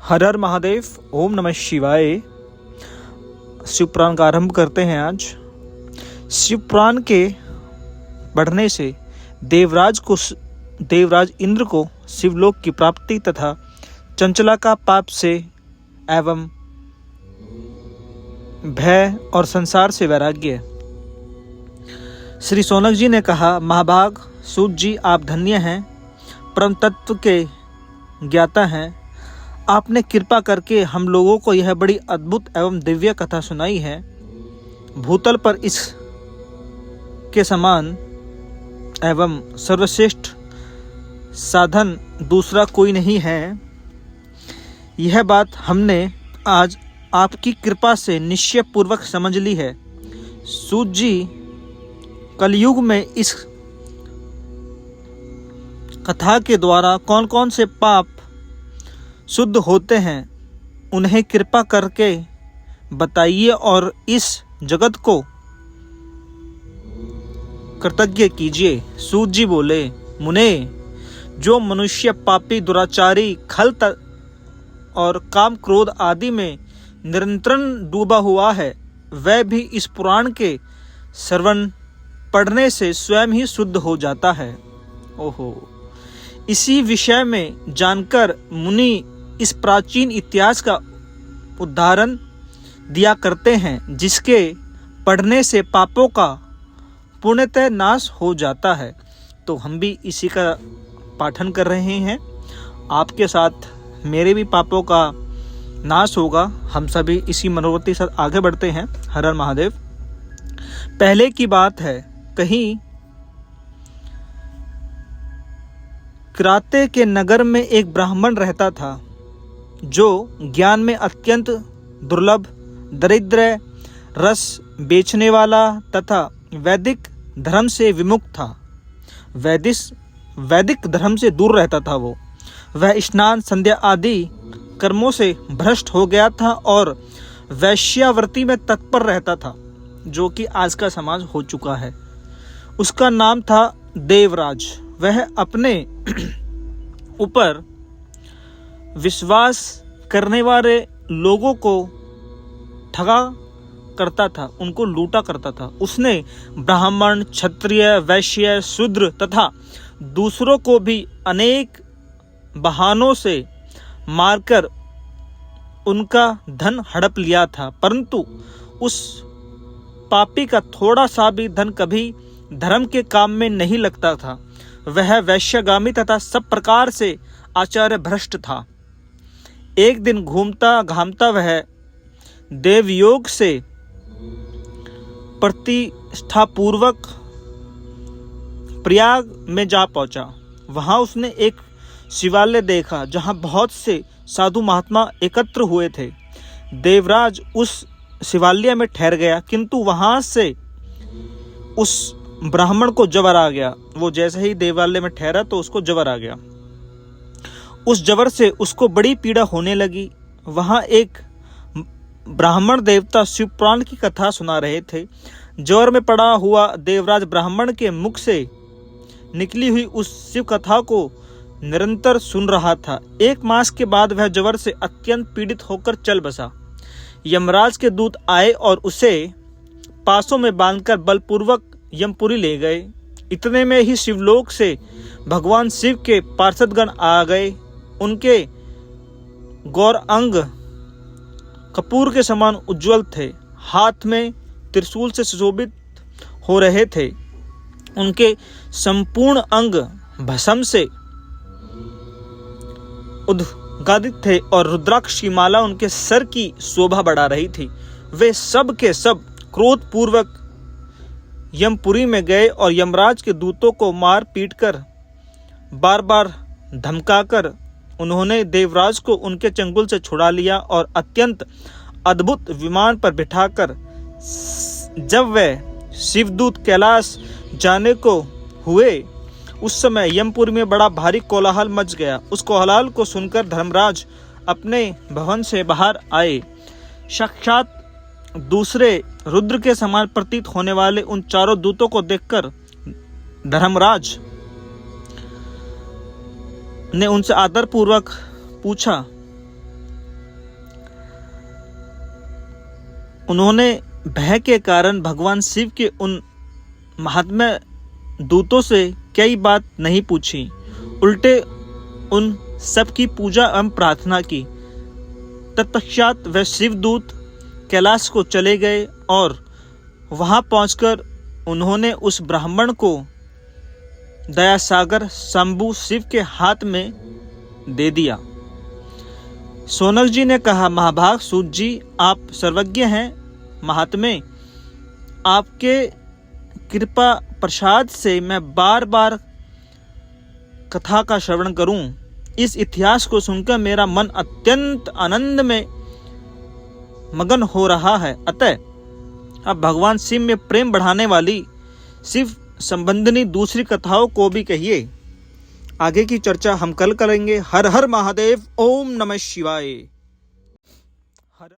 हर हर महादेव। ओम नमः शिवाय। शिव पुराण का आरंभ करते हैं आज। शिव पुराण के पढ़ने से देवराज इंद्र को शिवलोक की प्राप्ति तथा चंचला का पाप से एवं भय और संसार से वैराग्य। श्री सौनक जी ने कहा, महाभाग सूत जी, आप धन्य हैं, परम तत्व के ज्ञाता हैं। आपने कृपा करके हम लोगों को यह बड़ी अद्भुत एवं दिव्य कथा सुनाई है। भूतल पर इस के समान एवं सर्वश्रेष्ठ साधन दूसरा कोई नहीं है। यह बात हमने आज आपकी कृपा से निश्चय पूर्वक समझ ली है। सूत जी, कलयुग में इस कथा के द्वारा कौन कौन से पाप शुद्ध होते हैं, उन्हें कृपा करके बताइए और इस जगत को कृतज्ञ कीजिए। सूत जी बोले, मुने, जो मनुष्य पापी, दुराचारी, खल और काम क्रोध आदि में निरंतर डूबा हुआ है, वह भी इस पुराण के श्रवण पढ़ने से स्वयं ही शुद्ध हो जाता है। ओहो, इसी विषय में जानकर मुनि इस प्राचीन इतिहास का उदाहरण दिया करते हैं, जिसके पढ़ने से पापों का पूर्णतः नाश हो जाता है। तो हम भी इसी का पाठन कर रहे हैं। आपके साथ मेरे भी पापों का नाश होगा। हम सभी इसी मनोवृत्ति के साथ आगे बढ़ते हैं। हर हर महादेव। पहले की बात है, कहीं किराते के नगर में एक ब्राह्मण रहता था, जो ज्ञान में अत्यंत दुर्लभ, दरिद्र, रस बेचने वाला तथा वैदिक धर्म से विमुख था। वैदिक धर्म से दूर रहता था। वह स्नान, संध्या आदि कर्मों से भ्रष्ट हो गया था और वैश्यावृत्ति में तत्पर रहता था, जो कि आज का समाज हो चुका है। उसका नाम था देवराज। वह अपने ऊपर विश्वास करने वाले लोगों को ठगा करता था, उनको लूटा करता था। उसने ब्राह्मण, क्षत्रिय, वैश्य, शूद्र तथा दूसरों को भी अनेक बहानों से मारकर उनका धन हड़प लिया था, परंतु उस पापी का थोड़ा सा भी धन कभी धर्म के काम में नहीं लगता था। वह वैश्यगामी तथा सब प्रकार से आचार्य भ्रष्ट था। एक दिन घूमता घामता वह देवयोग से प्रतिष्ठापूर्वक प्रयाग में जा पहुंचा। वहां उसने एक शिवालय देखा, जहां बहुत से साधु महात्मा एकत्र हुए थे। देवराज उस शिवालय में ठहर गया, किंतु वहां से उस ब्राह्मण को जबर आ गया। वो जैसे ही देवालय में ठहरा तो उसको जबर आ गया। उस जबर से उसको बड़ी पीड़ा होने लगी। वहां एक ब्राह्मण देवता शिव पुराण की कथा सुना रहे थे। जबर में पड़ा हुआ देवराज ब्राह्मण के मुख से निकली हुई उस शिव कथा को निरंतर सुन रहा था। 1 मास के बाद वह जबर से अत्यंत पीड़ित होकर चल बसा। यमराज के दूत आए और उसे पासों में बांधकर बलपूर्वक यमपुरी ले गए। इतने में ही शिवलोक से भगवान शिव के पार्षदगण आ गए। उनके गौर अंग कपूर के समान उज्जवल थे, हाथ में त्रिशूल से सुशोभित हो रहे थे। उनके संपूर्ण अंग भस्म से उद्घाटित थे और रुद्राक्ष की माला उनके सर की शोभा बढ़ा रही थी। वे सब के सब क्रोध पूर्वक यमपुरी में गए और यमराज के दूतों को मार पीट कर, बार बार धमकाकर उन्होंने देवराज को उनके चंगुल से छुड़ा लिया और अत्यंत अद्भुत विमान पर बिठाकर जब वह शिवदूत कैलाश जाने को हुए, उस समय यमपुरी में बड़ा भारी कोलाहल मच गया। उस कोलाहल को सुनकर धर्मराज अपने भवन से बाहर आए। साक्षात दूसरे रुद्र के समान प्रतीत होने वाले उन चारों दूतों को देखकर धर्मराज ने उनसे आदरपूर्वक पूछा, उन्होंने भय के कारण भगवान शिव के उन महात्म्य दूतों से कई बात नहीं पूछी, उल्टे उन सब की पूजा एवं प्रार्थना की। तत्पश्चात वह शिवदूत कैलाश को चले गए और वहां पहुंचकर उन्होंने उस ब्राह्मण को दयासागर शंभु शिव के हाथ में दे दिया। शौनक जी ने कहा, महाभाग सूत जी, आप सर्वज्ञ हैं, महात्मे, आपके कृपा प्रसाद से मैं बार बार कथा का श्रवण करूं। इस इतिहास को सुनकर मेरा मन अत्यंत आनंद में मगन हो रहा है। अतः अब भगवान शिव में प्रेम बढ़ाने वाली शिव संबंधिनी दूसरी कथाओं को भी कहिए। आगे की चर्चा हम कल करेंगे। हर हर महादेव। ओम नमः शिवाय।